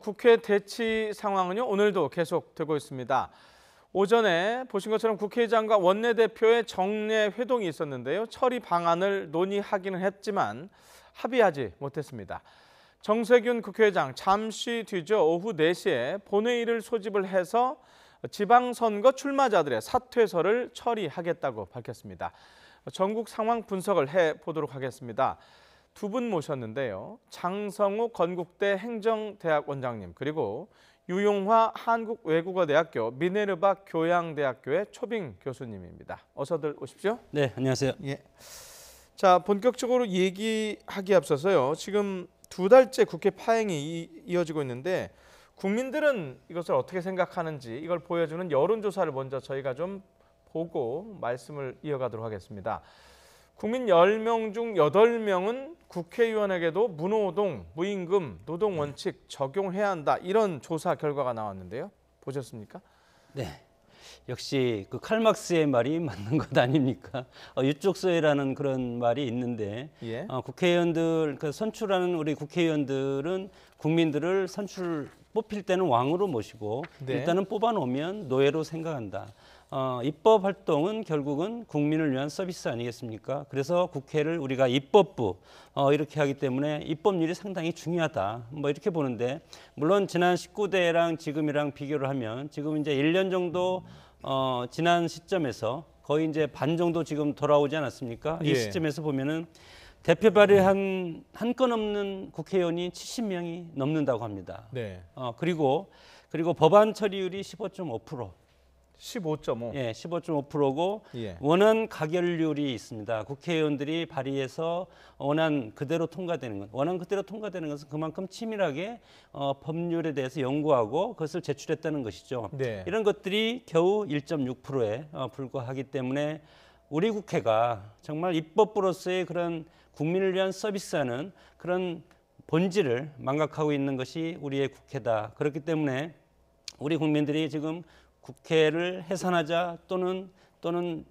국회 대치 상황은요, 오늘도 계속되고 있습니다. 오전에 보신 것처럼 국회의장과 원내대표의 정례 회동이 있었는데요. 처리 방안을 논의하기는 했지만 합의하지 못했습니다. 정세균 국회의장 잠시 뒤죠. 오후 4시에 본회의를 소집을 해서 지방선거 출마자들의 사퇴서를 처리하겠다고 밝혔습니다. 전국 상황 분석을 해보도록 하겠습니다. 두 분 모셨는데요. 장성욱 건국대 행정대학 원장님, 그리고 유용화 한국외국어대학교 미네르바 교양대학교의 초빙 교수님입니다. 어서들 오십시오. 네, 안녕하세요. 예. 자, 본격적으로 얘기하기 앞서서요. 지금 2달째 국회 파행이 이어지고 있는데 국민들은 이것을 어떻게 생각하는지 이걸 보여주는 여론조사를 먼저 저희가 좀 보고 말씀을 이어가도록 하겠습니다. 국민 10명 중 8명은 국회의원에게도 무노동, 무임금, 노동원칙 적용해야 한다. 이런 조사 결과가 나왔는데요. 보셨습니까? 네, 역시 그 칼막스의 말이 맞는 것 아닙니까? 유족서회라는 그런 말이 있는데 예. 국회의원들, 선출하는 우리 국회의원들은 국민들을 뽑힐 때는 왕으로 모시고 네. 일단은 뽑아놓으면 노예로 생각한다. 입법 활동은 결국은 국민을 위한 서비스 아니겠습니까? 그래서 국회를 우리가 입법부 이렇게 하기 때문에 입법률이 상당히 중요하다. 뭐 이렇게 보는데, 물론 지난 19대랑 지금이랑 비교를 하면 지금 이제 1년 정도 지난 시점에서 거의 이제 반 정도 지금 돌아오지 않았습니까? 예. 이 시점에서 보면은 대표 발의한 한 건 없는 국회의원이 70명이 넘는다고 합니다. 네. 그리고 법안 처리율이 15.5%. 15.5. 예, 15.5%고 예. 원안 가결률이 있습니다. 국회의원들이 발의해서 원안 그대로 통과되는 것. 원안 그대로 통과되는 것은 그만큼 치밀하게 법률에 대해서 연구하고 그것을 제출했다는 것이죠. 네. 이런 것들이 겨우 1.6%에 불과하기 때문에 우리 국회가 정말 입법부로서의 그런 국민을 위한 서비스하는 그런 본질을 망각하고 있는 것이 우리의 국회다. 그렇기 때문에 우리 국민들이 지금 국회를 해산하자 또는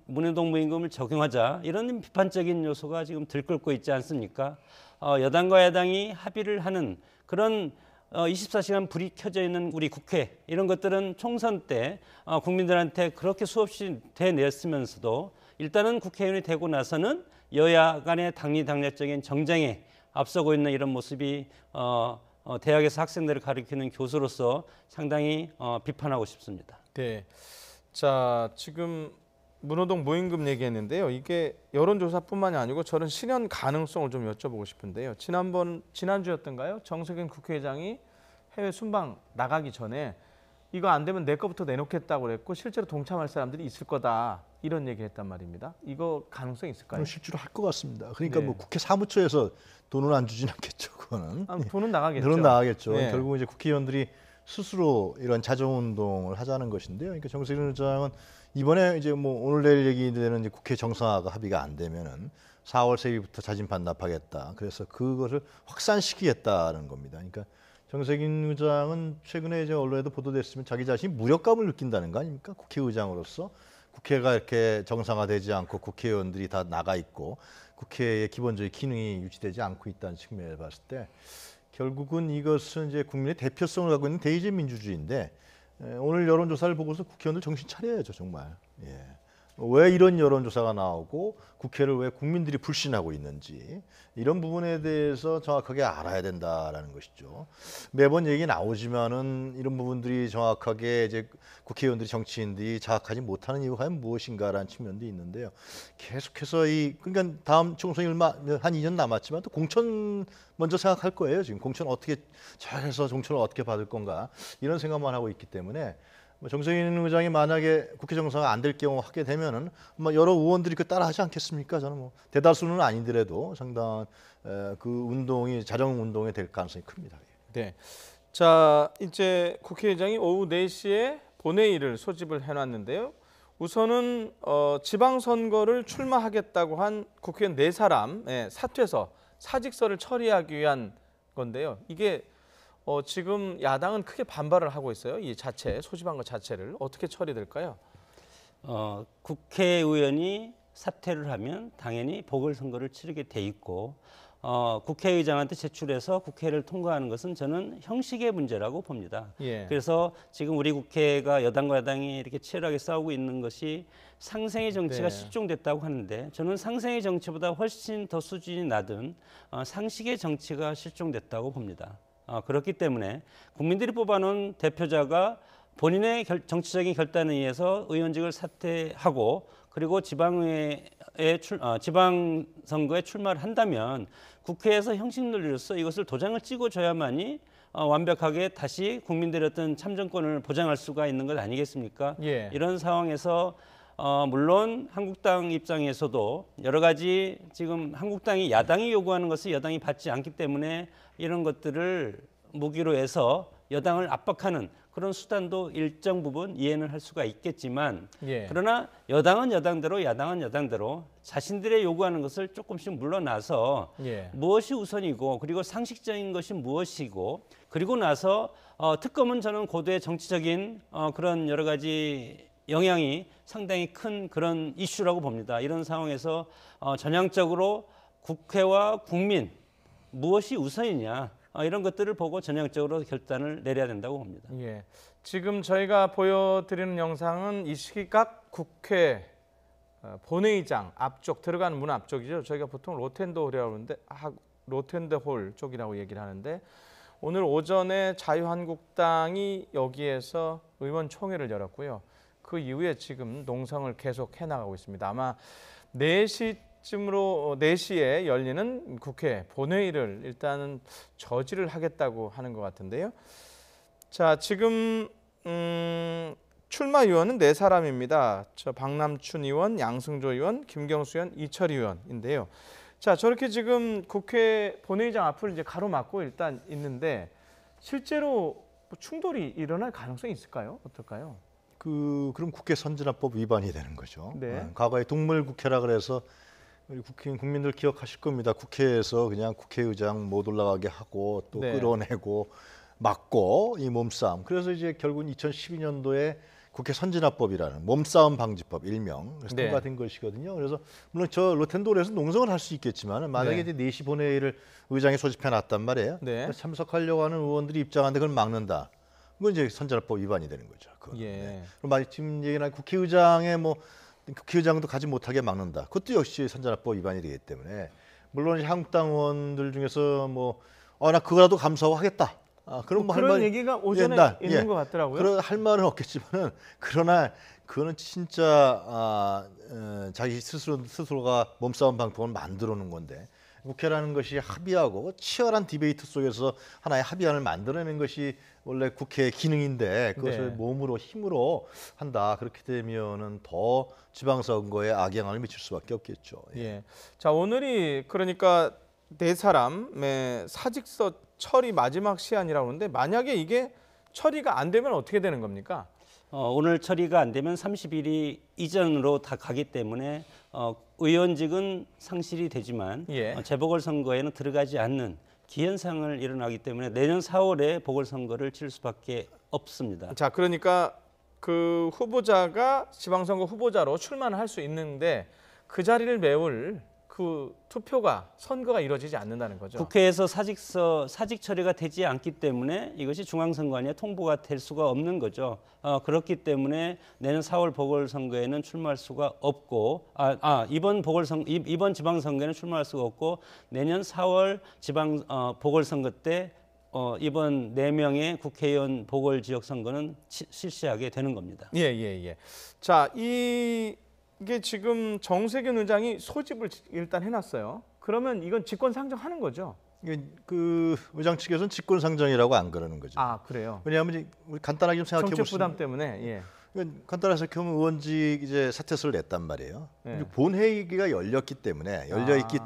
무노동 무임금을 적용하자, 이런 비판적인 요소가 지금 들끓고 있지 않습니까? 여당과 야당이 합의를 하는 그런 24시간 불이 켜져 있는 우리 국회, 이런 것들은 총선 때 국민들한테 그렇게 수없이 대냈으면서도 일단은 국회의원이 되고 나서는 여야 간의 당리당략적인 정쟁에 앞서고 있는 이런 모습이 대학에서 학생들을 가르치는 교수로서 상당히 비판하고 싶습니다. 네. 자, 지금 무노동 무임금 얘기했는데요. 이게 여론조사뿐만이 아니고 저는 실현 가능성을 좀 여쭤보고 싶은데요. 지난주였던가요? 정세균 국회의장이 해외 순방 나가기 전에 이거 안 되면 내 거부터 내놓겠다고 그랬고 실제로 동참할 사람들이 있을 거다. 이런 얘기했단 말입니다. 이거 가능성이 있을까요? 실제로 할 것 같습니다. 그러니까 네. 뭐 국회 사무처에서 돈은 안 주진 않겠죠. 그거는. 돈은 나가겠죠. 돈은 나가겠죠. 네. 결국 이제 국회의원들이 스스로 이런 자정운동을 하자는 것인데요. 그러니까 정세균 의장은 이번에 이제 뭐 오늘 내일 얘기되는 이제 국회 정상화가 합의가 안 되면은 4월 세기부터 자진 반납하겠다. 그래서 그것을 확산시키겠다는 겁니다. 그러니까 정세균 의장은 최근에 이제 언론에도 보도됐으면 자기 자신이 무력감을 느낀다는 거 아닙니까? 국회의장으로서 국회가 이렇게 정상화되지 않고 국회의원들이 다 나가 있고 국회의 기본적인 기능이 유지되지 않고 있다는 측면을 봤을 때 결국은 이것은 이제 국민의 대표성을 갖고 있는 대의제 민주주의인데 오늘 여론조사를 보고서 국회의원들 정신 차려야죠, 정말. 예. 왜 이런 여론조사가 나오고 국회를 왜 국민들이 불신하고 있는지 이런 부분에 대해서 정확하게 알아야 된다라는 것이죠. 매번 얘기 나오지만은 이런 부분들이 정확하게 이제 국회의원들이 정치인들이 자각하지 못하는 이유가 과연 무엇인가라는 측면도 있는데요. 계속해서 그러니까 다음 총선이 얼마 한 2년 남았지만 또 공천 먼저 생각할 거예요. 지금 공천 어떻게 잘해서 공천을 어떻게 받을 건가 이런 생각만 하고 있기 때문에. 정세균 의장이 만약에 국회 정상화 안 될 경우 하게 되면은 여러 의원들이 그 따라하지 않겠습니까? 저는 뭐 대다수는 아니더라도 상당한 그 운동이 자정 운동이 될 가능성이 큽니다. 네. 자, 이제 국회의장이 오후 4시에 본회의를 소집을 해놨는데요. 우선은 지방선거를 출마하겠다고 한 국회의원 4사람 사퇴서, 사직서를 처리하기 위한 건데요. 이게 지금 야당은 크게 반발을 하고 있어요. 이 소집한 것 자체를 어떻게 처리될까요? 국회의원이 사퇴를 하면 당연히 보궐선거를 치르게 돼 있고 국회의장한테 제출해서 국회를 통과하는 것은 저는 형식의 문제라고 봅니다. 예. 그래서 지금 우리 국회가 여당과 야당이 이렇게 치열하게 싸우고 있는 것이 상생의 정치가 네. 실종됐다고 하는데 저는 상생의 정치보다 훨씬 더 수준이 낮은 상식의 정치가 실종됐다고 봅니다. 그렇기 때문에 국민들이 뽑아놓은 대표자가 본인의 정치적인 결단에 의해서 의원직을 사퇴하고 그리고 지방선거에 출마를 한다면 국회에서 형식 논리로서 이것을 도장을 찍어줘야만이 완벽하게 다시 국민들의 어떤 참정권을 보장할 수가 있는 것 아니겠습니까? 예. 이런 상황에서 물론 한국당 입장에서도 여러 가지 지금 한국당이 야당이 요구하는 것을 여당이 받지 않기 때문에 이런 것들을 무기로 해서 여당을 압박하는 그런 수단도 일정 부분 이해는 할 수가 있겠지만 예. 그러나 여당은 여당대로 야당은 야당대로 자신들의 요구하는 것을 조금씩 물러나서 예. 무엇이 우선이고 그리고 상식적인 것이 무엇이고 그리고 나서 특검은 저는 고도의 정치적인 그런 여러 가지 영향이 상당히 큰 그런 이슈라고 봅니다. 이런 상황에서 전향적으로 국회와 국민 무엇이 우선이냐 이런 것들을 보고 전향적으로 결단을 내려야 된다고 봅니다. 예. 지금 저희가 보여드리는 영상은 이 시각 국회 본회의장 앞쪽 들어가는 문 앞쪽이죠. 저희가 보통 로텐더홀이라고 하는데 로텐더홀 쪽이라고 얘기를 하는데 오늘 오전에 자유한국당이 여기에서 의원총회를 열었고요. 그 이후에 지금 농성을 계속 해나가고 있습니다. 아마 4시에 열리는 국회 본회의를 일단은 저지를 하겠다고 하는 것 같은데요. 자, 지금 출마 의원은 4사람입니다. 저 박남춘 의원, 양승조 의원, 김경수 의원, 이철 의원인데요. 자, 저렇게 지금 국회 본회의장 앞을 이제 가로막고 일단 있는데 실제로 충돌이 일어날 가능성이 있을까요? 어떨까요? 그럼 국회 선진화법 위반이 되는 거죠. 네. 과거에 동물국회라 그래서 우리 국민들 기억하실 겁니다. 국회에서 그냥 국회의장 못 올라가게 하고 또 네. 끌어내고 막고 이 몸싸움. 그래서 이제 결국 2012년도에 국회 선진화법이라는 몸싸움 방지법 일명 그래서 네. 통과된 것이거든요. 그래서 물론 저 로텐도르에서 농성을 할 수 있겠지만 만약에 네. 이제 4시 본회의를 의장이 소집해 놨단 말이에요. 네. 참석하려고 하는 의원들이 입장하는데 그걸 막는다. 그건 이제 선진화법 위반이 되는 거죠. 그건. 예. 네. 그럼 지금 얘기한 국회의장의 국회의장도 가지 못하게 막는다. 그것도 역시 선진화법 위반이 되기 때문에 물론 한국당 의원들 중에서 나 그거라도 감사하겠다. 그럼 할 그런 말 얘기가 오전에 있는 것 같더라고요. 그런 할 말은 없겠지만은 그러나 그거는 진짜 자기 스스로가 몸싸움 방법을 만들어 놓은 건데 국회라는 것이 합의하고 치열한 디베이트 속에서 하나의 합의안을 만들어내는 것이 원래 국회의 기능인데 그것을 네. 몸으로 힘으로 한다. 그렇게 되면은 더 지방선거에 악영향을 미칠 수밖에 없겠죠. 예. 자, 오늘이 그러니까 4사람의 사직서 처리 마지막 시한이라고 하는데 만약에 이게 처리가 안 되면 어떻게 되는 겁니까? 오늘 처리가 안 되면 30일이 이전으로 다 가기 때문에 의원직은 상실이 되지만 예. 재보궐선거에는 들어가지 않는 기현상을 일어나기 때문에 내년 4월에 보궐선거를 치를 수밖에 없습니다. 자, 그러니까 그 후보자가 지방선거 후보자로 출마를 할 수 있는데 그 자리를 메울 그 선거가 이루어지지 않는다는 거죠. 국회에서 사직 처리가 되지 않기 때문에 이것이 중앙선관위에 통보가 될 수가 없는 거죠. 그렇기 때문에 내년 4월 보궐선거에는 출마할 수가 없고 이번 지방선거에는 출마할 수가 없고 내년 4월 보궐선거 때 이번 4명의 국회의원 보궐지역선거는 실시하게 되는 겁니다. 예. 자, 이게 지금 정세균 의장이 소집을 일단 해놨어요. 그러면 이건 직권 상정하는 거죠? 그 의장 측에서는 직권상정이라고 안 그러는 거죠. 아, 그래요? 왜냐하면 우리 간단하게 좀 생각해 정책 보시면 부담 때문에. 예. 간단하게 생각하면 의원직 이제 사퇴서를 냈단 말이에요. 네. 본회의가 열려 있기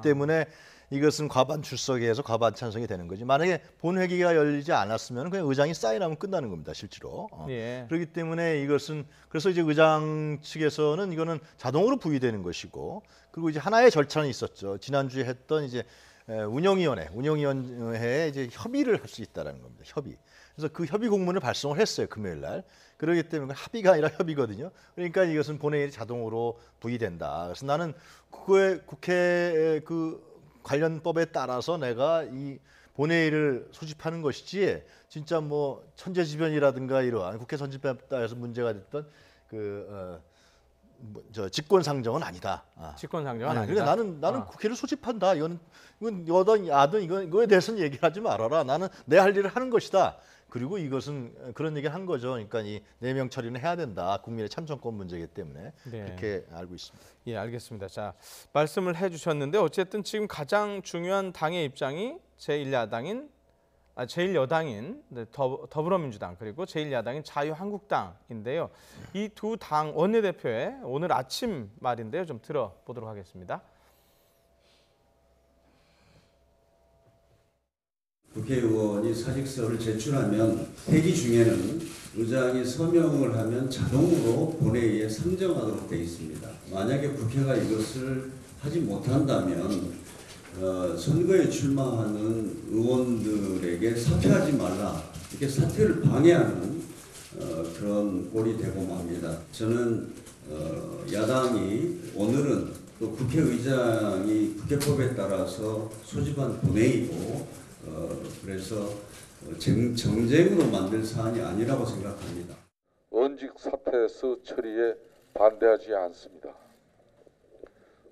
때문에 이것은 과반 출석에서 과반 찬성이 되는 거지. 만약에 본회의가 열리지 않았으면 그냥 의장이 사인하면 끝나는 겁니다, 실제로. 예. 그렇기 때문에 이것은 그래서 이제 의장 측에서는 이거는 자동으로 부의되는 것이고 그리고 이제 하나의 절차는 있었죠. 지난주에 했던 이제 운영위원회에 이제 협의를 할 수 있다라는 겁니다. 협의. 그래서 그 협의 공문을 발송을 했어요, 금요일 날. 그렇기 때문에 합의가 아니라 협의거든요. 그러니까 이것은 본회의에 자동으로 부의된다. 그래서 나는 국회 관련법에 따라서 내가 이 본회의를 소집하는 것이지 진짜 뭐 천재지변이라든가 이러한 국회 선진법에 따라서 문제가 됐던 저 직권상정은 아니다. 직권상정은 아니다. 그러니까 나는 국회를 소집한다. 이건 여든 야든 이거에 대해서는 얘기하지 말아라. 나는 내 할 일을 하는 것이다. 그리고 이것은 그런 얘기를 한 거죠. 그러니까 이 내명 처리는 해야 된다. 국민의 참정권 문제이기 때문에 네. 그렇게 알고 있습니다. 예, 알겠습니다. 자, 말씀을 해주셨는데 어쨌든 지금 가장 중요한 당의 입장이 제1여당인 더불어민주당 그리고 제1야당인 자유한국당인데요. 이 두 당 원내대표의 오늘 아침 말인데요. 좀 들어보도록 하겠습니다. 국회의원이 사직서를 제출하면 회기 중에는 의장이 서명을 하면 자동으로 본회의에 상정하도록 되어 있습니다. 만약에 국회가 이것을 하지 못한다면 선거에 출마하는 의원들에게 사퇴하지 말라 이렇게 사퇴를 방해하는 그런 꼴이 되고 맙니다. 저는 야당이 오늘은 또 국회의장이 국회법에 따라서 소집한 본회의고 그래서 정쟁으로 만들 사안이 아니라고 생각합니다. 원직 사퇴서 처리에 반대하지 않습니다.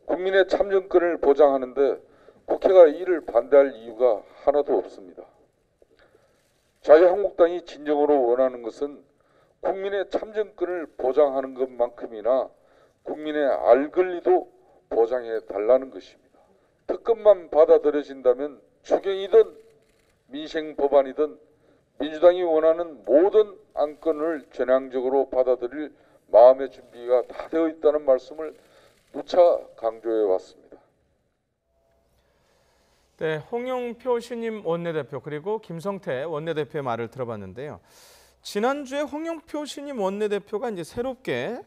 국민의 참정권을 보장하는데 국회가 이를 반대할 이유가 하나도 없습니다. 자유한국당이 진정으로 원하는 것은 국민의 참정권을 보장하는 것만큼이나 국민의 알 권리도 보장해 달라는 것입니다. 특검만 받아들여진다면 추경이든 민생 법안이든 민주당이 원하는 모든 안건을 전향적으로 받아들일 마음의 준비가 다 되어 있다는 말씀을 누차 강조해 왔습니다. 네, 홍영표 신임 원내대표 그리고 김성태 원내대표의 말을 들어봤는데요. 지난주에 홍영표 신임 원내대표가 이제 새롭게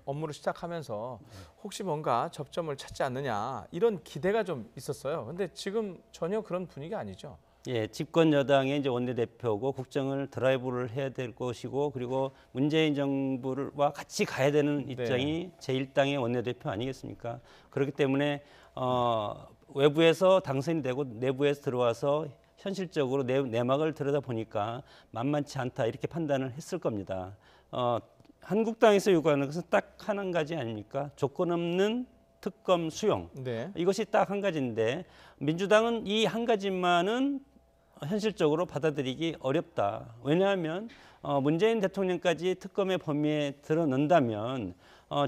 업무를 시작하면서 혹시 뭔가 접점을 찾지 않느냐 이런 기대가 좀 있었어요. 근데 지금 전혀 그런 분위기 아니죠. 예, 집권 여당의 이제 원내대표고 국정을 드라이브를 해야 될 것이고 그리고 문재인 정부와 같이 가야 되는 입장이 제1당의 원내대표 아니겠습니까? 그렇기 때문에 외부에서 당선이 되고 내부에서 들어와서 현실적으로 내막을 들여다보니까 만만치 않다 이렇게 판단을 했을 겁니다. 한국당에서 요구하는 것은 딱 한 가지 아닙니까? 조건 없는 특검 수용. 네. 이것이 딱 한 가지인데 민주당은 이 한 가지만은 현실적으로 받아들이기 어렵다. 왜냐하면 문재인 대통령까지 특검의 범위에 들어넣는다면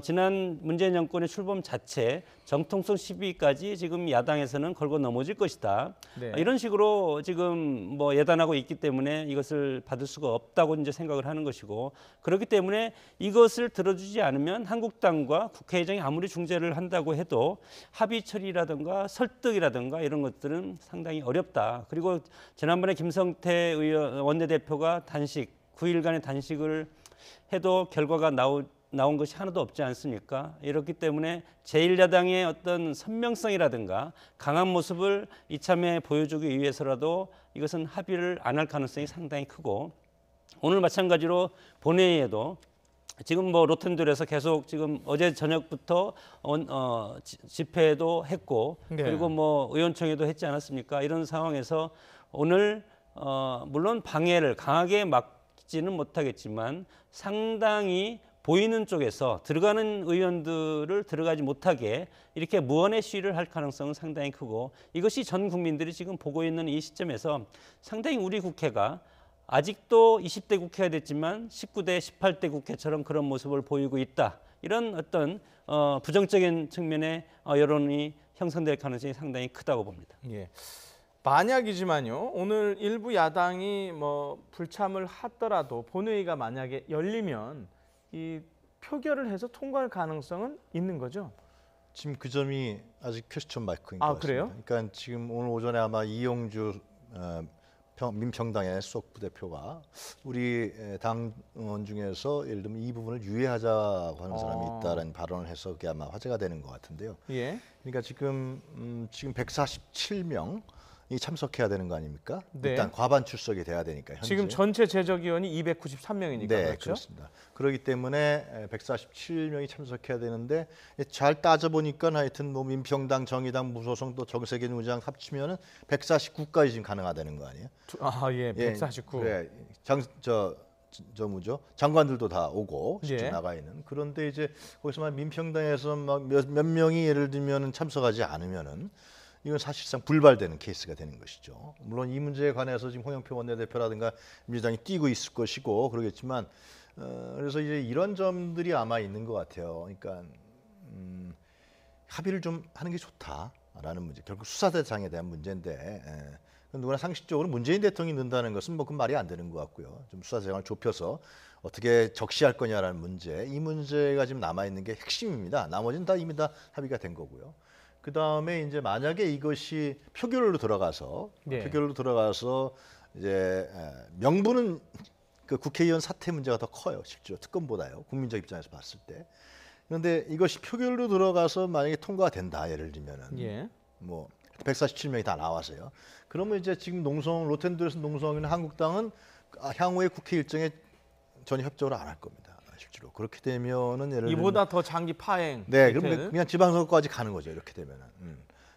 지난 문재인 정권의 출범 자체 정통성 시비까지 지금 야당에서는 걸고 넘어질 것이다. 네. 이런 식으로 지금 뭐 예단하고 있기 때문에 이것을 받을 수가 없다고 이제 생각을 하는 것이고 그렇기 때문에 이것을 들어주지 않으면 한국당과 국회의장이 아무리 중재를 한다고 해도 합의 처리라든가 설득이라든가 이런 것들은 상당히 어렵다. 그리고 지난번에 김성태 의원 원내대표가 9일간의 단식을 해도 결과가 나온 것이 하나도 없지 않습니까? 이렇기 때문에 제1야당의 어떤 선명성이라든가 강한 모습을 이참에 보여주기 위해서라도 이것은 합의를 안 할 가능성이 상당히 크고 오늘 마찬가지로 본회의에도 지금 뭐 로텐들에서 계속 지금 어제 저녁부터 집회도 했고 네. 그리고 뭐 의원총회도 했지 않았습니까? 이런 상황에서 오늘 물론 방해를 강하게 막지는 못하겠지만 상당히 보이는 쪽에서 들어가는 의원들을 들어가지 못하게 이렇게 무언의 시위를 할 가능성은 상당히 크고 이것이 전 국민들이 지금 보고 있는 이 시점에서 상당히 우리 국회가 아직도 20대 국회가 됐지만 19대, 18대 국회처럼 그런 모습을 보이고 있다. 이런 어떤 부정적인 측면의 여론이 형성될 가능성이 상당히 크다고 봅니다. 예. 만약이지만요. 오늘 일부 야당이 뭐 불참을 하더라도 본회의가 만약에 열리면 이 표결을 해서 통과할 가능성은 있는 거죠? 지금 그 점이 아직 퀘스천 마크인 것 같습니다. 그래요? 그러니까 지금 오늘 오전에 아마 이용주 민평당의 수석 부대표가 우리 당원 중에서 예를 들면 이 부분을 유예하자고 하는 사람이 있다라는 발언을 해서 그게 아마 화제가 되는 것 같은데요. 예. 그러니까 지금 147명 이 참석해야 되는 거 아닙니까? 네. 일단 과반 출석이 돼야 되니까 현재. 지금 전체 제적위원이 293명이니까 네, 그렇죠? 그렇습니다. 그렇기 때문에 147명이 참석해야 되는데 잘 따져보니까 하여튼 뭐 민평당, 정의당, 무소속 또 정세균 의장 합치면은 149까지 지금 가능하다는 거 아니에요? 예, 149. 그래, 뭐죠? 장관들도 다 오고 실제 예. 나가 있는. 그런데 이제 거기서만 민평당에서 막 몇 명이 예를 들면은 참석하지 않으면은 이건 사실상 불발되는 케이스가 되는 것이죠. 물론 이 문제에 관해서 지금 홍영표 원내대표라든가 민주당이 뛰고 있을 것이고 그러겠지만 그래서 이제 이런 점들이 아마 있는 것 같아요. 그러니까 합의를 좀 하는 게 좋다라는 문제. 결국 수사 대상에 대한 문제인데 누구나 상식적으로 문재인 대통령이 넣는다는 것은 뭐 그 말이 안 되는 것 같고요. 좀 수사 대상을 좁혀서 어떻게 적시할 거냐라는 문제. 이 문제가 지금 남아 있는 게 핵심입니다. 나머지는 다 이미 다 합의가 된 거고요. 그 다음에 이제 만약에 이것이 표결로 들어가서 이제 명분은 그 국회의원 사퇴 문제가 더 커요, 실제로 특검보다요, 국민적 입장에서 봤을 때. 그런데 이것이 표결로 들어가서 만약에 통과가 된다, 예를 들면은 예. 뭐 147명이 다 나와서요. 그러면 이제 지금 로텐도에서 농성하는 한국당은 향후에 국회 일정에 전혀 협조를 안 할 겁니다. 실제로 그렇게 되면은 예를 들면 이보다 더 장기 파행. 네, 밑에는. 그럼 그냥 지방선거까지 가는 거죠. 이렇게 되면은.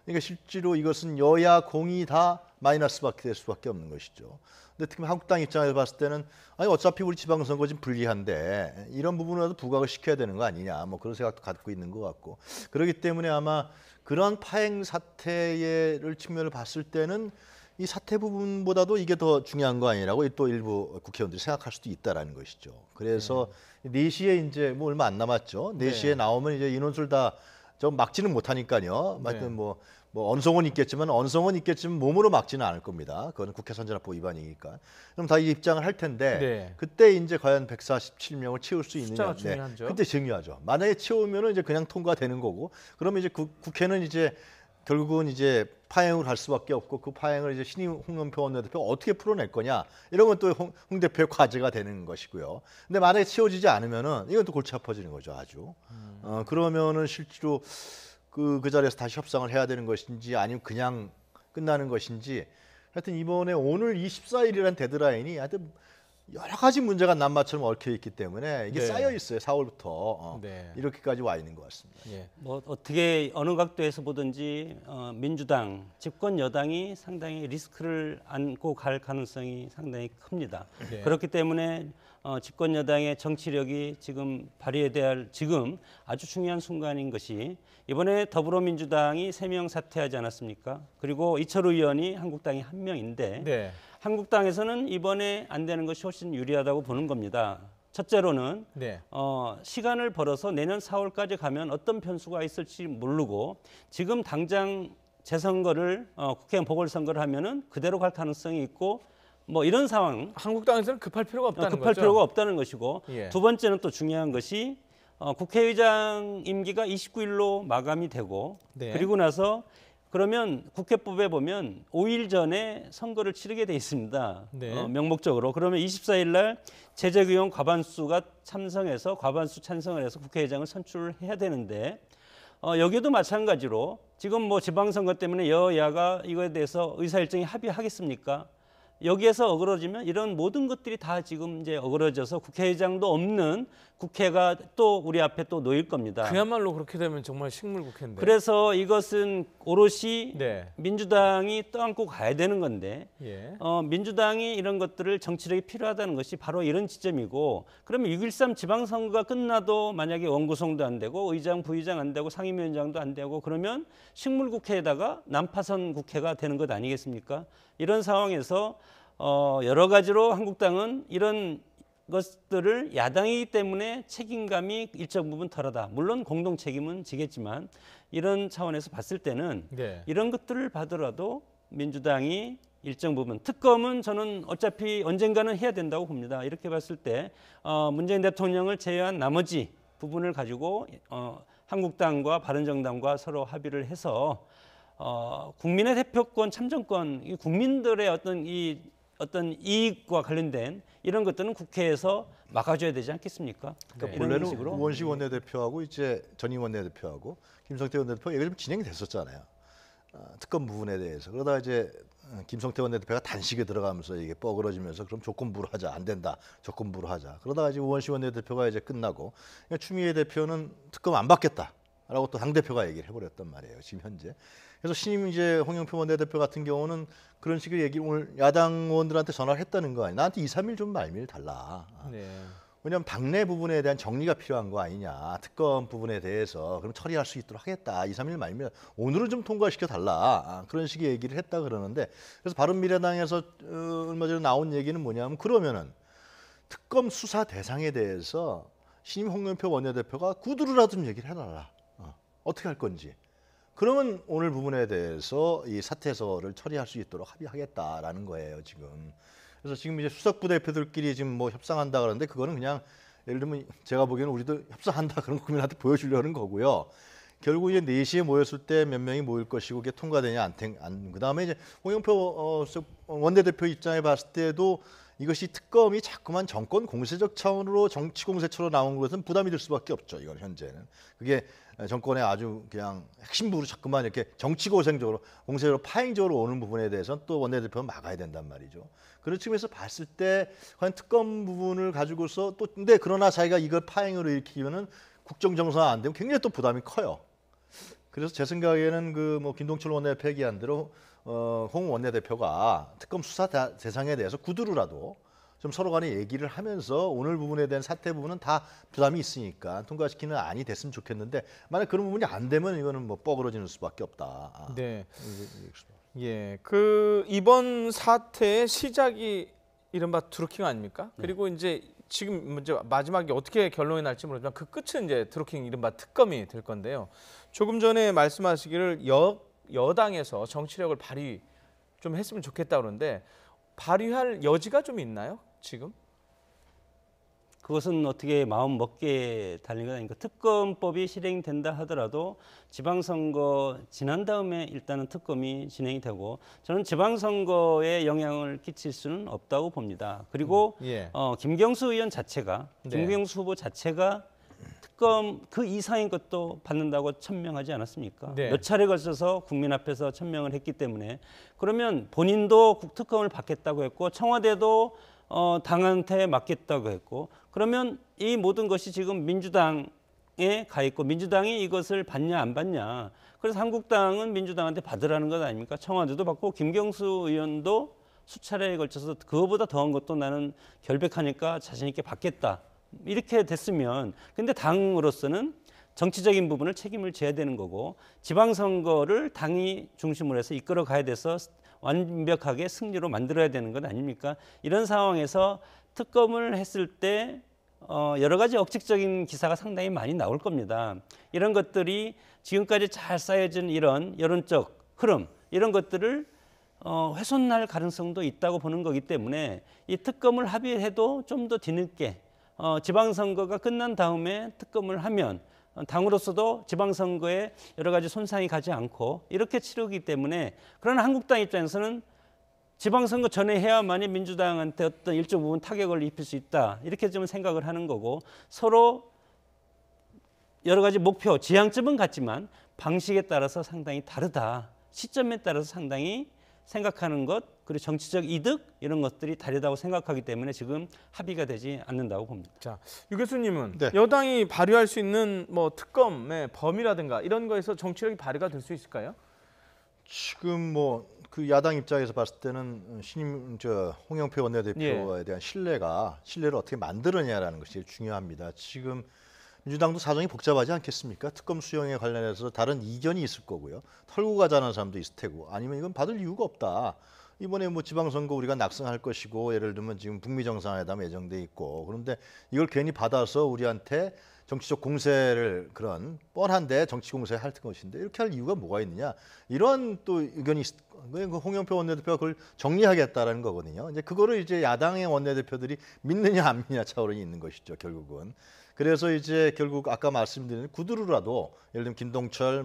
그러니까 실제로 이것은 여야 공이 다 마이너스밖에 될 수밖에 없는 것이죠. 근데 특히 한국당 입장에서 봤을 때는 아니 어차피 우리 지방선거 좀 불리한데 이런 부분이라도 부각을 시켜야 되는 거 아니냐, 뭐 그런 생각도 갖고 있는 것 같고. 그렇기 때문에 아마 그런 파행 사태를 측면을 봤을 때는 이 사태 부분보다도 이게 더 중요한 거 아니라고 또 일부 국회의원들이 생각할 수도 있다라는 것이죠. 그래서 4시에 이제 뭐 얼마 안 남았죠. 4시에 나오면 이제 인원수를 다 좀 막지는 못하니까요. 하여튼 뭐 언성은 있겠지만 몸으로 막지는 않을 겁니다. 그거는 국회 선진화법 위반이니까. 그럼 다 입장을 할 텐데 그때 이제 과연 147명을 채울 수 있느냐. 숫자가 중요하죠. 그때 중요하죠. 만약에 채우면은 이제 그냥 통과되는 거고. 그러면 이제 국회는 이제 결국은 이제 파행을 할 수밖에 없고 그 파행을 이제 신임 홍영표 원내대표가 어떻게 풀어낼 거냐, 이런 건 또 홍 대표의 과제가 되는 것이고요. 근데 만약에 채워지지 않으면은 이건 또 골치 아파지는 거죠, 아주. 그러면은 실제로 그 자리에서 다시 협상을 해야 되는 것인지 아니면 그냥 끝나는 것인지. 하여튼 이번에 오늘 24일이라는 데드라인이 하여튼 여러 가지 문제가 난마처럼 얽혀 있기 때문에 이게 쌓여 있어요. 4월부터 이렇게까지 와 있는 것 같습니다. 뭐 어떻게 어느 각도에서 보든지 민주당 집권 여당이 상당히 리스크를 안고 갈 가능성이 상당히 큽니다. 그렇기 때문에 집권 여당의 정치력이 지금 발휘해야 할 지금 아주 중요한 순간인 것이, 이번에 더불어민주당이 3명 사퇴하지 않았습니까? 그리고 이철우 의원이 한국당이 1명인데 한국당에서는 이번에 안 되는 것이 훨씬 유리하다고 보는 겁니다. 첫째로는 시간을 벌어서 내년 4월까지 가면 어떤 변수가 있을지 모르고 지금 당장 재선거를 국회의원 보궐선거를 하면은 그대로 갈 가능성이 있고, 뭐 이런 상황. 한국당에서는 급할 필요가 없다는 급할 거죠. 필요가 없다는 것이고, 두 번째는 또 중요한 것이 국회의장 임기가 29일로 마감이 되고 그리고 나서 그러면 국회법에 보면 5일 전에 선거를 치르게 돼 있습니다. 명목적으로. 그러면 24일 날 재적의원 과반수가 참석해서 과반수 찬성을 해서 국회의장을 선출해야 되는데 여기도 마찬가지로 지금 뭐 지방선거 때문에 여야가 이거에 대해서 의사일정이 합의하겠습니까? 여기에서 어그러지면 이런 모든 것들이 다 지금 이제 어그러져서 국회의장도 없는 국회가 또 우리 앞에 또 놓일 겁니다. 그야말로 그렇게 되면 정말 식물국회인데. 그래서 이것은 오롯이 민주당이 떠안고 가야 되는 건데 민주당이 이런 것들을 정치력이 필요하다는 것이 바로 이런 지점이고, 그러면 6.13 지방선거가 끝나도 만약에 원구성도 안 되고 의장, 부의장 안 되고 상임위원장도 안 되고 그러면 식물국회에다가 난파선 국회가 되는 것 아니겠습니까? 이런 상황에서 여러 가지로 한국당은 이런 것들을 야당이기 때문에 책임감이 일정 부분 덜하다. 물론 공동 책임은 지겠지만 이런 차원에서 봤을 때는 이런 것들을 봐더라도 민주당이 일정 부분, 특검은 저는 어차피 언젠가는 해야 된다고 봅니다. 이렇게 봤을 때 문재인 대통령을 제외한 나머지 부분을 가지고 한국당과 바른정당과 서로 합의를 해서 국민의 대표권, 참정권, 이 국민들의 어떤 이익과 관련된 이런 것들은 국회에서 막아줘야 되지 않겠습니까? 그러니까 원래는 우원식 원내대표하고 이제 전임 원내대표하고 김성태 원내대표 얘기가 좀 진행이 됐었잖아요. 특검 부분에 대해서. 그러다 이제 김성태 원내대표가 단식에 들어가면서 이게 뻐그러지면서 그럼 조건부로 하자, 안 된다, 조건부로 하자. 그러다가 이제 우원식 원내대표가 이제 끝나고 추미애 대표는 특검 안 받겠다라고 또 당 대표가 얘기를 해버렸단 말이에요. 지금 현재. 그래서 신임 이제 홍영표 원내대표 같은 경우는 그런 식의 얘기 오늘 야당 의원들한테 전화를 했다는 거 아니야. 나한테 2, 3일 좀 말미를 달라. 네. 왜냐하면 당내 부분에 대한 정리가 필요한 거 아니냐. 특검 부분에 대해서 그럼 처리할 수 있도록 하겠다. 2, 3일 말면 오늘은 좀 통과시켜 달라. 그런 식의 얘기를 했다 그러는데 그래서 바른미래당에서 얼마 전에 나온 얘기는 뭐냐면 그러면은 특검 수사 대상에 대해서 신임 홍영표 원내대표가 구두로라도 좀 얘기를 해달라. 어떻게 할 건지. 그러면 오늘 부분에 대해서 이 사퇴서를 처리할 수 있도록 합의하겠다라는 거예요 지금. 그래서 지금 이제 수석부 대표들끼리 지금 뭐 협상한다 그러는데 그거는 그냥 예를 들면 제가 보기에는 우리도 협상한다 그런 거 국민한테 보여주려는 거고요. 결국 이제 4시에 모였을 때 몇 명이 모일 것이고 그게 통과되냐 안 그다음에 이제 홍영표 원내대표 입장에 봤을 때도 이것이 특검이 자꾸만 정권 공세적 차원으로 정치 공세처럼 나온 것은 부담이 될 수밖에 없죠. 이건 현재는 그게 정권의 아주 그냥 핵심부로 자꾸만 이렇게 정치 고생적으로 공세적으로 파행적으로 오는 부분에 대해서는 또 원내대표는 막아야 된단 말이죠. 그런 측면에서 봤을 때 과연 특검 부분을 가지고서 또 근데 그러나 자기가 이걸 파행으로 일으키면은 국정 정상화 안 되면 굉장히 또 부담이 커요. 그래서 제 생각에는 그 뭐 김동철 원내대표 얘기한 대로 홍 원내대표가 특검 수사 대상에 대해서 구두로라도 좀 서로 간에 얘기를 하면서 오늘 부분에 대한 사퇴 부분은 다 부담이 있으니까 통과시키는 안이 됐으면 좋겠는데 만약 그런 부분이 안 되면 이거는 뭐 뻐그러지는 수밖에 없다. 네. 예, 그 이번 사태의 시작이 이른바 드루킹 아닙니까? 그리고 이제 지금 이제 마지막에 어떻게 결론이 날지 모르지만 그 끝은 이제 드루킹 이른바 특검이 될 건데요. 조금 전에 말씀하시기를 여당에서 정치력을 발휘 좀 했으면 좋겠다 그러는데 발휘할 여지가 좀 있나요? 지금? 그것은 어떻게 마음 먹기에 달린 건 아니니까 특검법이 실행된다 하더라도 지방선거 지난 다음에 일단은 특검이 진행이 되고 저는 지방선거에 영향을 끼칠 수는 없다고 봅니다. 그리고 예. 김경수 의원 자체가 네. 김경수 후보 자체가 특검 그 이상인 것도 받는다고 천명하지 않았습니까? 네. 몇 차례 걸쳐서 국민 앞에서 천명을 했기 때문에 그러면 본인도 특검을 받겠다고 했고 청와대도 당한테 맡겠다고 했고 그러면 이 모든 것이 지금 민주당에 가 있고 민주당이 이것을 받냐 안 받냐 그래서 한국당은 민주당한테 받으라는 것 아닙니까? 청와대도 받고 김경수 의원도 수차례에 걸쳐서 그거보다 더한 것도 나는 결백하니까 자신 있게 받겠다 이렇게 됐으면 근데 당으로서는 정치적인 부분을 책임을 져야 되는 거고 지방선거를 당이 중심으로 해서 이끌어 가야 돼서 완벽하게 승리로 만들어야 되는 것 아닙니까? 이런 상황에서 특검을 했을 때 여러 가지 억측적인 기사가 상당히 많이 나올 겁니다. 이런 것들이 지금까지 잘 쌓여진 이런 여론적 흐름 이런 것들을 훼손할 가능성도 있다고 보는 거기 때문에 이 특검을 합의해도 좀 더 뒤늦게 지방선거가 끝난 다음에 특검을 하면 당으로서도 지방선거에 여러 가지 손상이 가지 않고 이렇게 치르기 때문에 그러나 한국당 입장에서는 지방선거 전에 해야만이 민주당한테 어떤 일정 부분 타격을 입힐 수 있다 이렇게 좀 생각을 하는 거고 서로 여러 가지 목표, 지향점은 같지만 방식에 따라서 상당히 다르다. 시점에 따라서 상당히 생각하는 것 그리고 정치적 이득 이런 것들이 다르다고 생각하기 때문에 지금 합의가 되지 않는다고 봅니다. 자, 유 교수님은 네. 여당이 발휘할 수 있는 뭐 특검의 범위라든가 이런 거에서 정치력이 발휘가 될 수 있을까요? 지금 뭐 그 야당 입장에서 봤을 때는 신임 홍영표 원내대표에 대한 신뢰를 어떻게 만들느냐라는 것이 제일 중요합니다. 지금 민주당도 사정이 복잡하지 않겠습니까? 특검 수용에 관련해서 다른 이견이 있을 거고요. 털고 가자는 사람도 있을 테고 아니면 이건 받을 이유가 없다. 이번에 뭐 지방선거 우리가 낙승할 것이고 예를 들면 지금 북미 정상회담 예정돼 있고 그런데 이걸 괜히 받아서 우리한테 정치적 공세를 그런 뻔한데 정치 공세할 것인데 이렇게 할 이유가 뭐가 있느냐 이런 또 의견이 홍영표 원내대표가 그걸 정리하겠다라는 거거든요. 이제 그거를 이제 야당의 원내대표들이 믿느냐 안 믿느냐 차원이 있는 것이죠 결국은. 그래서 이제 결국 아까 말씀드린 구두로라도 예를 들면 김동철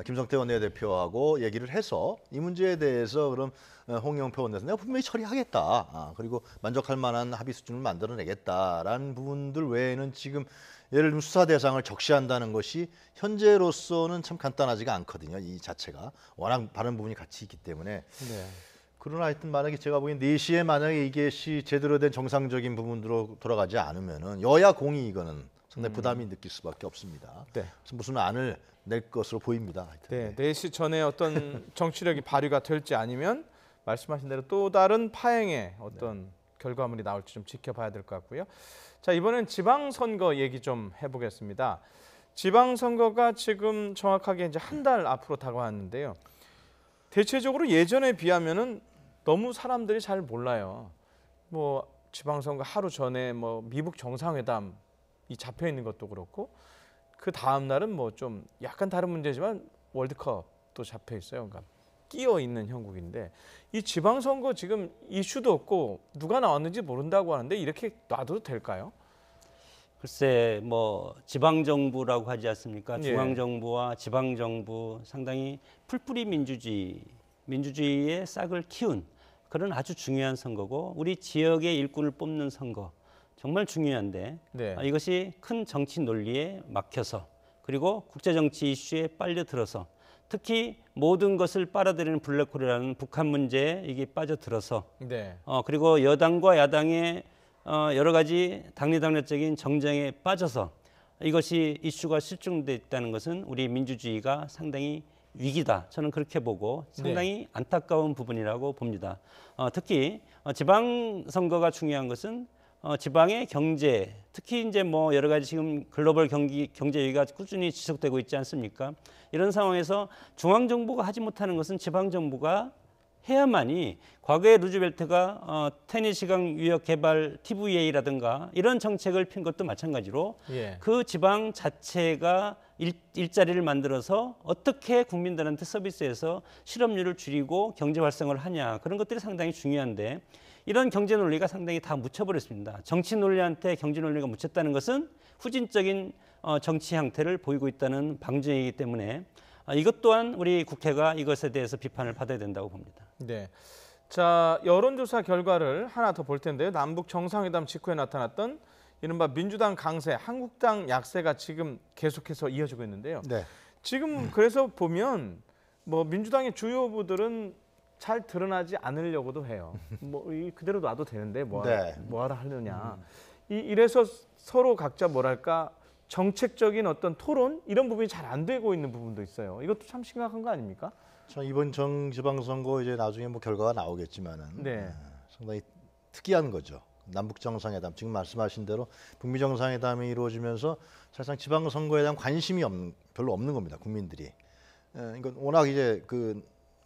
김성태 원내대표하고 얘기를 해서 이 문제에 대해서 그럼 홍영표 원내대표 내가 분명히 처리하겠다. 그리고 만족할 만한 합의 수준을 만들어내겠다라는 부분들 외에는 지금 예를 들면 수사 대상을 적시한다는 것이 현재로서는 참 간단하지가 않거든요. 이 자체가 워낙 많은 부분이 같이 있기 때문에 네. 그러나 하여튼 만약에 제가 보기엔 4시에 만약에 이것이 제대로 된 정상적인 부분으로 돌아가지 않으면은 여야 공이 이거는 상당히 부담이 느낄 수밖에 없습니다. 네. 그래서 무슨 안을 낼 것으로 보입니다. 하여튼. 네, 4시 전에 어떤 정치력이 발휘가 될지 아니면 말씀하신 대로 또 다른 파행의 어떤 결과물이 나올지 좀 지켜봐야 될 것 같고요. 자, 이번엔 지방선거 얘기 좀 해보겠습니다. 지방선거가 지금 정확하게 이제 한 달 앞으로 다가왔는데요. 대체적으로 예전에 비하면은 너무 사람들이 잘 몰라요. 뭐 지방선거 하루 전에 뭐 미북 정상회담이 잡혀 있는 것도 그렇고 그 다음 날은 뭐 좀 약간 다른 문제지만 월드컵도 잡혀 있어요. 그러니까 끼어 있는 형국인데 이 지방선거 지금 이슈도 없고 누가 나왔는지 모른다고 하는데 이렇게 놔둬도 될까요? 글쎄 뭐 지방 정부라고 하지 않습니까? 예. 중앙 정부와 지방 정부 상당히 풀뿌리 민주주의의 싹을 키운 그런 아주 중요한 선거고 우리 지역의 일꾼을 뽑는 선거 정말 중요한데 네. 이것이 큰 정치 논리에 막혀서 그리고 국제 정치 이슈에 빨려들어서 특히 모든 것을 빨아들이는 블랙홀이라는 북한 문제에 이게 빠져들어서 네. 그리고 여당과 야당의 여러 가지 당리당략적인 정쟁에 빠져서 이것이 이슈가 실종돼 있다는 것은 우리 민주주의가 상당히 위기다. 저는 그렇게 보고 상당히 안타까운 부분이라고 봅니다. 특히 지방선거가 중요한 것은 지방의 경제, 특히 이제 뭐 여러 가지 지금 글로벌 경제 위기가 꾸준히 지속되고 있지 않습니까? 이런 상황에서 중앙 정부가 하지 못하는 것은 지방 정부가 해야만이 과거에 루즈벨트가 테니시강 유역 개발 TVA라든가 이런 정책을 핀 것도 마찬가지로 예. 그 지방 자체가 일자리를 만들어서 어떻게 국민들한테 서비스해서 실업률을 줄이고 경제 활성화를 하냐 그런 것들이 상당히 중요한데 이런 경제 논리가 상당히 다 묻혀버렸습니다. 정치 논리한테 경제 논리가 묻혔다는 것은 후진적인 정치 형태를 보이고 있다는 방증이기 때문에 이것 또한 우리 국회가 이것에 대해서 비판을 받아야 된다고 봅니다. 네. 자, 여론조사 결과를 하나 더 볼 텐데요. 남북 정상회담 직후에 나타났던 이른바 민주당 강세, 한국당 약세가 지금 계속해서 이어지고 있는데요. 네. 지금 그래서 보면 뭐 민주당의 주요 후보들은 잘 드러나지 않으려고도 해요. 뭐 그대로 놔도 되는데 뭐하러 하느냐. 이래서 서로 각자 뭐랄까 정책적인 어떤 토론 이런 부분이 잘 안 되고 있는 부분도 있어요. 이것도 참 심각한 거 아닙니까? 참 이번 지방선거 이제 나중에 뭐 결과가 나오겠지만은 네. 상당히 특이한 거죠. 남북 정상회담 지금 말씀하신 대로 북미 정상회담이 이루어지면서 사실상 지방선거에 대한 관심이 별로 없는 겁니다. 국민들이. 이건 워낙 이제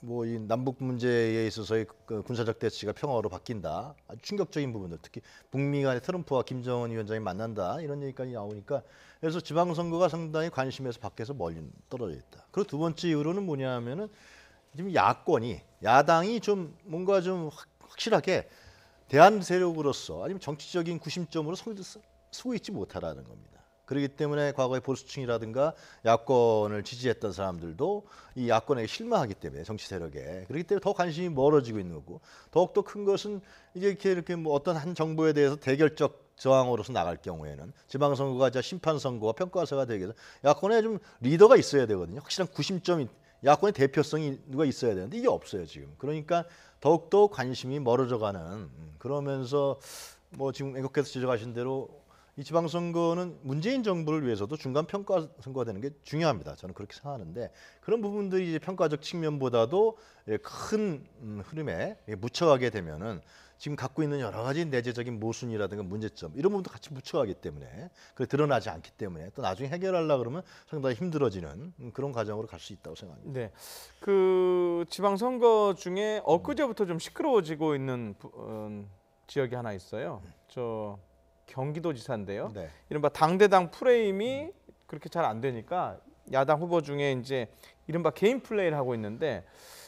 뭐 이 남북 문제에 있어서의 그 군사적 대치가 평화로 바뀐다. 아주 충격적인 부분들, 특히 북미 간의 트럼프와 김정은 위원장이 만난다 이런 얘기까지 나오니까 그래서 지방선거가 상당히 관심에서 밖에서 멀리 떨어져 있다. 그리고 두 번째 이유로는 뭐냐하면은 지금 야당이 좀 뭔가 좀 확실하게 대안 세력으로서 아니면 정치적인 구심점으로 서고 있지 못하라는 겁니다. 그렇기 때문에 과거의 보수층이라든가 야권을 지지했던 사람들도 이 야권에 실망하기 때문에 정치 세력에 그렇기 때문에 더 관심이 멀어지고 있는 거고 더욱더 큰 것은 이제 이렇게 뭐 어떤 한 정부에 대해서 대결적 저항으로서 나갈 경우에는 지방선거가 심판선거와 평가사가 되기 위해서 야권에 좀 리더가 있어야 되거든요. 확실한 구심점이 야권의 대표성이 누가 있어야 되는데 이게 없어요 지금. 그러니까 더욱더 관심이 멀어져가는 그러면서 뭐 지금 앵커께서 지적하신 대로 이 지방선거는 문재인 정부를 위해서도 중간 평가 선거가 되는 게 중요합니다. 저는 그렇게 생각하는데 그런 부분들이 이제 평가적 측면보다도 큰 흐름에 묻혀가게 되면은 지금 갖고 있는 여러 가지 내재적인 모순이라든가 문제점 이런 부분도 같이 묻혀가기 때문에 드러나지 않기 때문에 또 나중에 해결하려고 그러면 상당히 힘들어지는 그런 과정으로 갈 수 있다고 생각합니다. 네, 그 지방선거 중에 엊그제부터 좀 시끄러워지고 있는 지역이 하나 있어요. 저 경기도지사인데요. 네. 이른바 당대당 프레임이 그렇게 잘 안 되니까 야당 후보 중에 이제 이른바 개인 플레이를 하고 있는데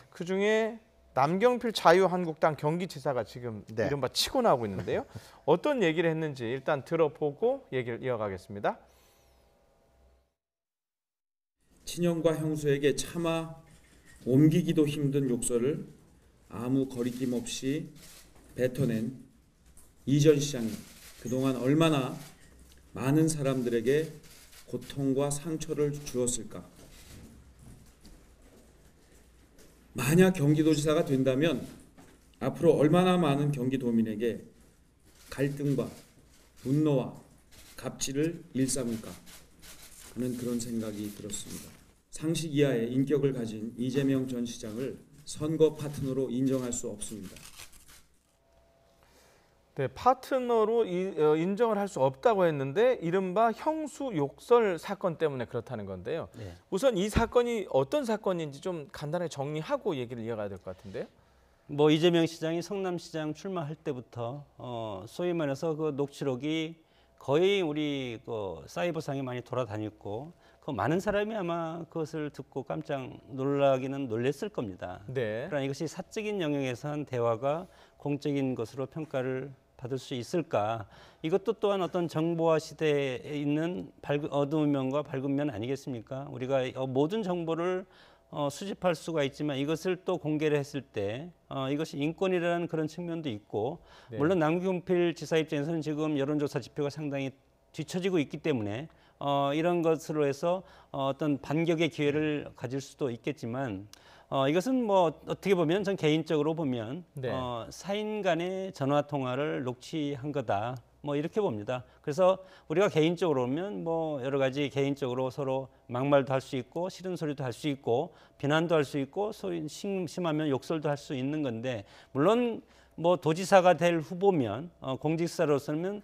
그 중에 남경필 자유한국당 경기지사가 지금 네. 이른바 치고 나오고 있는데요. 어떤 얘기를 했는지 일단 들어보고 얘기를 이어가겠습니다. 친형과 형수에게 차마 옮기기도 힘든 욕설을 아무 거리낌 없이 뱉어낸 이전 시장이 그동안 얼마나 많은 사람들에게 고통과 상처를 주었을까. 만약 경기도지사가 된다면 앞으로 얼마나 많은 경기도민에게 갈등과 분노와 갑질을 일삼을까 하는 그런 생각이 들었습니다. 상식 이하의 인격을 가진 이재명 전 시장을 선거 파트너로 인정할 수 없습니다. 네, 파트너로 인정을 할 수 없다고 했는데 이른바 형수 욕설 사건 때문에 그렇다는 건데요. 네. 우선 이 사건이 어떤 사건인지 좀 간단하게 정리하고 얘기를 이어가야 될 것 같은데요. 뭐 이재명 시장이 성남시장 출마할 때부터 소위 말해서 그 녹취록이 거의 우리 그 사이버상에 많이 돌아다녔고 그 많은 사람이 아마 그것을 듣고 깜짝 놀라기는 놀랐을 겁니다. 네. 그러나 이것이 사적인 영역에서 한 대화가 공적인 것으로 평가를 받을 수 있을까? 이것도 또한 어떤 정보화 시대에 있는 어두운 면과 밝은 면 아니겠습니까? 우리가 모든 정보를 수집할 수가 있지만 이것을 또 공개를 했을 때 이것이 인권이라는 그런 측면도 있고 네. 물론 남경필 지사 입장에서는 지금 여론조사 지표가 상당히 뒤처지고 있기 때문에 이런 것으로 해서 어떤 반격의 기회를 가질 수도 있겠지만 이것은 뭐 어떻게 보면 전 개인적으로 보면 네. 사인 간의 전화 통화를 녹취한 거다. 뭐 이렇게 봅니다. 그래서 우리가 개인적으로 보면 뭐 여러 가지 개인적으로 서로 막말도 할 수 있고 싫은 소리도 할 수 있고 비난도 할 수 있고 심하면 욕설도 할 수 있는 건데 물론 뭐 도지사가 될 후보면 공직사로서는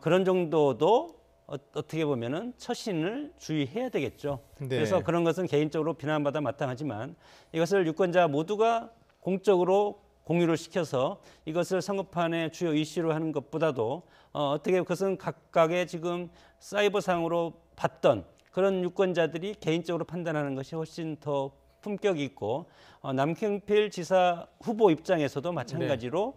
그런 정도도 어떻게 보면은 처신을 주의해야 되겠죠. 네. 그래서 그런 것은 개인적으로 비난받아 마땅하지만 이것을 유권자 모두가 공적으로 공유를 시켜서 이것을 선거판의 주요 이슈로 하는 것보다도 어떻게 그것은 각각의 지금 사이버상으로 봤던 그런 유권자들이 개인적으로 판단하는 것이 훨씬 더 품격이 있고 남경필 지사 후보 입장에서도 마찬가지로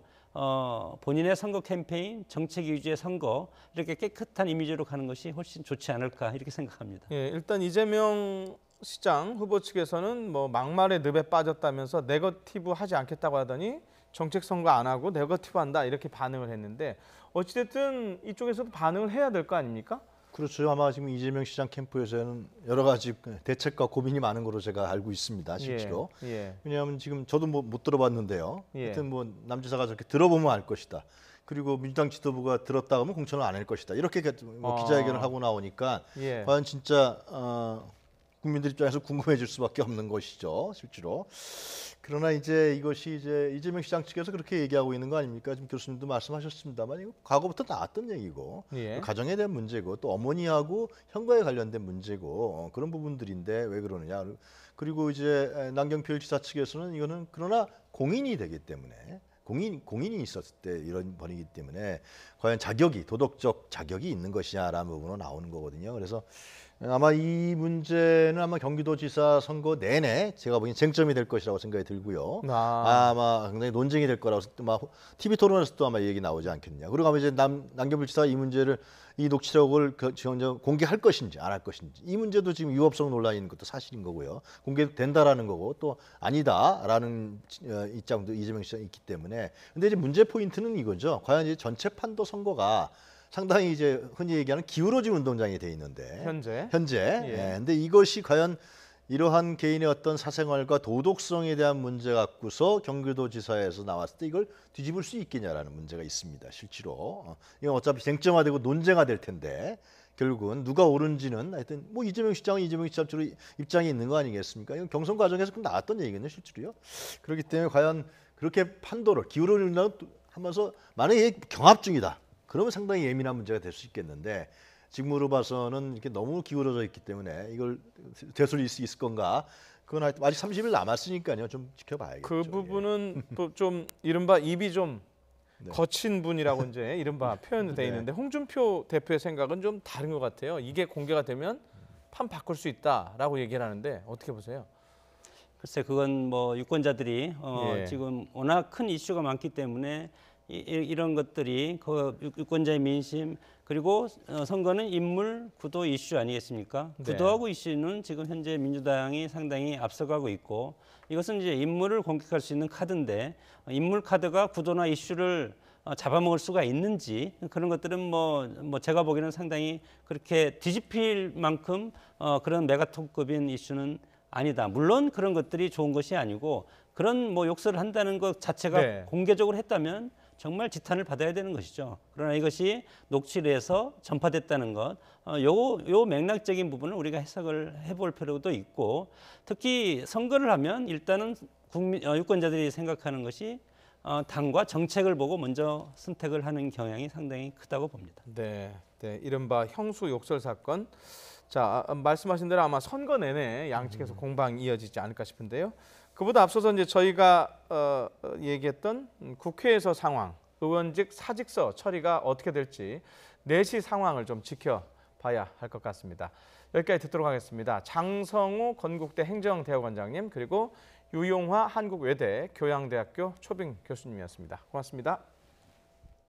본인의 선거 캠페인, 정책 위주의 선거 이렇게 깨끗한 이미지로 가는 것이 훨씬 좋지 않을까 이렇게 생각합니다. 예, 일단 이재명 시장 후보 측에서는 뭐 막말의 늪에 빠졌다면서 네거티브 하지 않겠다고 하더니 정책 선거 안 하고 네거티브 한다 이렇게 반응을 했는데 어찌됐든 이쪽에서도 반응을 해야 될 거 아닙니까? 그렇죠. 아마 지금 이재명 시장 캠프에서는 여러 가지 대책과 고민이 많은 걸로 제가 알고 있습니다. 실제로. 예. 왜냐하면 지금 저도 뭐 못 들어봤는데요. 예. 하여튼 뭐 남지사가 저렇게 들어보면 알 것이다. 그리고 민주당 지도부가 들었다 하면 공천을 안 할 것이다. 이렇게 뭐 기자회견을 하고 나오니까 예. 과연 진짜 국민들 입장에서 궁금해질 수밖에 없는 것이죠, 실제로. 그러나 이제 이것이 이제 이재명 시장 측에서 그렇게 얘기하고 있는 거 아닙니까? 지금 교수님도 말씀하셨습니다만 이거 과거부터 나왔던 얘기고 예. 가정에 대한 문제고 또 어머니하고 형과에 관련된 문제고 그런 부분들인데 왜 그러느냐? 그리고 이제 남경필 지사 측에서는 이거는 그러나 공인이 되기 때문에 공인이 있었을 때 이런 번이기 때문에 과연 도덕적 자격이 있는 것이냐라는 부분으로 나오는 거거든요. 그래서 아마 이 문제는 아마 경기도지사 선거 내내 제가 보기엔 쟁점이 될 것이라고 생각이 들고요. 아마 굉장히 논쟁이 될 거라고 막 TV 토론에서도 아마 얘기 나오지 않겠냐. 그리고 아마 이제 남경필 지사 이 녹취록을 공개할 것인지 안 할 것인지 이 문제도 지금 유업성 논란이 있는 것도 사실인 거고요. 공개된다라는 거고 또 아니다라는 입장도 이재명 시장이 있기 때문에 근데 이제 문제 포인트는 이거죠. 과연 이제 전체 판도 선거가 상당히 이제 흔히 얘기하는 기울어진 운동장이 돼 있는데 현재. 예. 근데 이것이 과연 이러한 개인의 어떤 사생활과 도덕성에 대한 문제 갖고서 경기도지사에서 나왔을 때 이걸 뒤집을 수 있겠냐라는 문제가 있습니다. 실제로 이건 어차피 쟁점화되고 논쟁화 될 텐데 결국은 누가 옳은지는 하여튼 뭐 이재명 시장은 이재명 시장처럼 입장이 있는 거 아니겠습니까? 이건 경선 과정에서 나왔던 얘기거든요, 실제로요. 그렇기 때문에 과연 그렇게 판도를 기울어진다고 하면서 만약에 경합 중이다. 그러면 상당히 예민한 문제가 될 수 있겠는데 지금으로 봐서는 이렇게 너무 기울어져 있기 때문에 이걸 되돌릴 수 있을 건가? 그건 아직 30일 남았으니까요. 좀 지켜봐야겠죠. 그 부분은 또 좀 이른바 입이 좀 네. 거친 분이라고 이제 이른바 표현돼 있는데 홍준표 대표의 생각은 좀 다른 것 같아요. 이게 공개가 되면 판 바꿀 수 있다라고 얘기를 하는데 어떻게 보세요? 글쎄 그건 뭐 유권자들이 예. 지금 워낙 큰 이슈가 많기 때문에 이런 것들이 그 유권자의 민심 그리고 선거는 인물 구도 이슈 아니겠습니까? 네. 구도하고 이슈는 지금 현재 민주당이 상당히 앞서가고 있고 이것은 이제 인물을 공격할 수 있는 카드인데 인물 카드가 구도나 이슈를 잡아먹을 수가 있는지 그런 것들은 뭐 제가 보기에는 상당히 그렇게 뒤집힐 만큼 그런 메가톤급인 이슈는 아니다. 물론 그런 것들이 좋은 것이 아니고 그런 뭐 욕설을 한다는 것 자체가 네. 공개적으로 했다면 정말 지탄을 받아야 되는 것이죠. 그러나 이것이 녹취를 해서 전파됐다는 것, 요 맥락적인 부분을 우리가 해석을 해볼 필요도 있고, 특히 선거를 하면 일단은 유권자들이 생각하는 것이 당과 정책을 보고 먼저 선택을 하는 경향이 상당히 크다고 봅니다. 네, 네, 이른바 형수 욕설 사건. 자, 말씀하신 대로 아마 선거 내내 양측에서 공방이 이어지지 않을까 싶은데요. 그보다 앞서서 이제 저희가 얘기했던 국회에서 상황, 의원직 사직서 처리가 어떻게 될지 내시 상황을 좀 지켜봐야 할 것 같습니다. 여기까지 듣도록 하겠습니다. 장성우 건국대 행정대학원장님, 그리고 유용화 한국외대 교양대학교 초빙 교수님이었습니다. 고맙습니다.